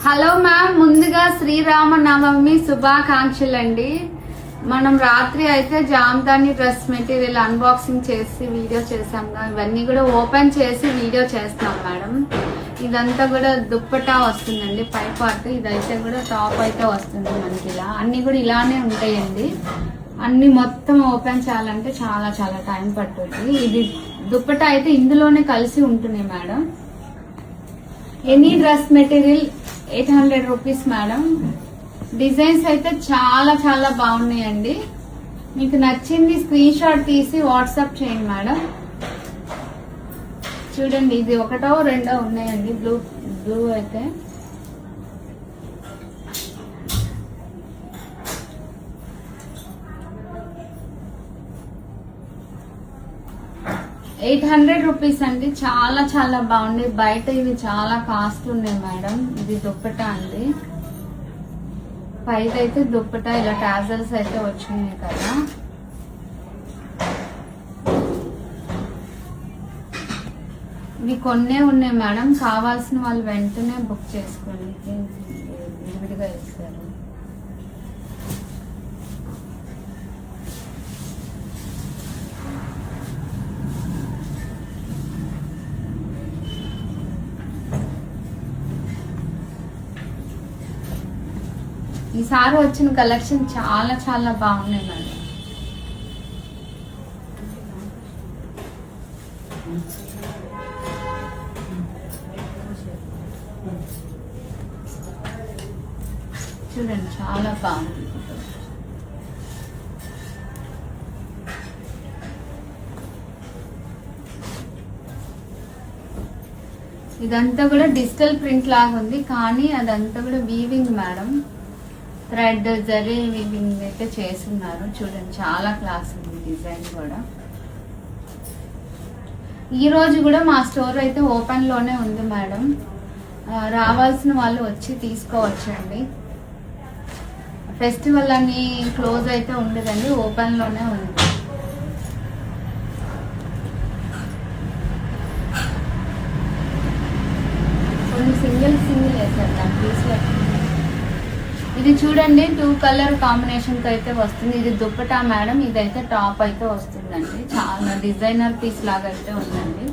Hello ma'am, ముందుగా శ్రీరామనవమి శుభాకాంక్షలు అండి. మనం రాత్రి అయితే జామ్దాని డ్రెస్ మెటీరియల్ అన్బాక్సింగ్ చేసి వీడియో చేసాం. ఇవన్నీ కూడా ఓపెన్ చేసి వీడియో చేస్తాం మేడం. ఇదంతా కూడా దుప్పటా వస్తుందండి, పై పార్ట్. ఇదైతే కూడా టాప్ అయితే వస్తుంది మనకి. ఇలా అన్ని కూడా ఇలానే ఉంటాయండి. అన్ని మొత్తం ఓపెన్ చేయాలంటే చాలా చాలా టైం పడుతుంది. ఇది దుప్పటా అయితే ఇందులోనే కలిసి ఉంటుంది madam. Any dress material 800 rupees madam. Designs అయితే చాలా చాలా బాగున్నాయండి. మీకు నచ్చింది స్క్రీన్ షాట్ తీసి వాట్సాప్ చేయండి మేడం. చూడండి, ఇది ఒకటో రెండో ఉన్నాయండి. బ్లూ అయితే ₹800 అండి. చాలా చాలా బాగుంది. బయట ఇవి చాలా కాస్ట్ ఉన్నాయి మేడం. ఇది దుప్పటా అండి. పైన అయితే దుప్పటా ఇలా టాజల్స్ అయితే వచ్చినాయి కదా. ఇవి కొన్నే ఉన్నాయి మేడం. కావాల్సిన వాళ్ళు వెంటనే బుక్ చేసుకోండి, విడివిడిగా ఇస్తారు. ఈసారి వచ్చిన కలెక్షన్ చాలా చాలా బాగున్నాయి మేడం. చూడండి, చాలా బాగుంది. ఇదంతా కూడా డిజిటల్ ప్రింట్ లాగా ఉంది, కానీ అదంతా కూడా weaving madam. Thread zari weaving అయితే చేస్తున్నారు. చూడండి, చాలా క్లాస్ ఉంది డిజైన్ కూడా. ఈ రోజు కూడా మా స్టోర్ అయితే ఓపెన్ లోనే ఉంది మేడం. రావాల్సిన వాళ్ళు వచ్చి తీసుకోవచ్చండి. ఫెస్టివల్ అని క్లోజ్ అయితే ఉండదండి, ఓపెన్ లోనే ఉంది. కొన్ని సింగిల్ వేసారు దాని పీస్లో. ఇది చూడండి, 2 కలర్ కాంబినేషన్ తో అయితే వస్తుంది. ఇది దుప్పటా మేడం. ఇదైతే టాప్ అయితే వస్తుందండి. చాలా డిజైనర్ పీస్ లాగా అయితే ఉందండి.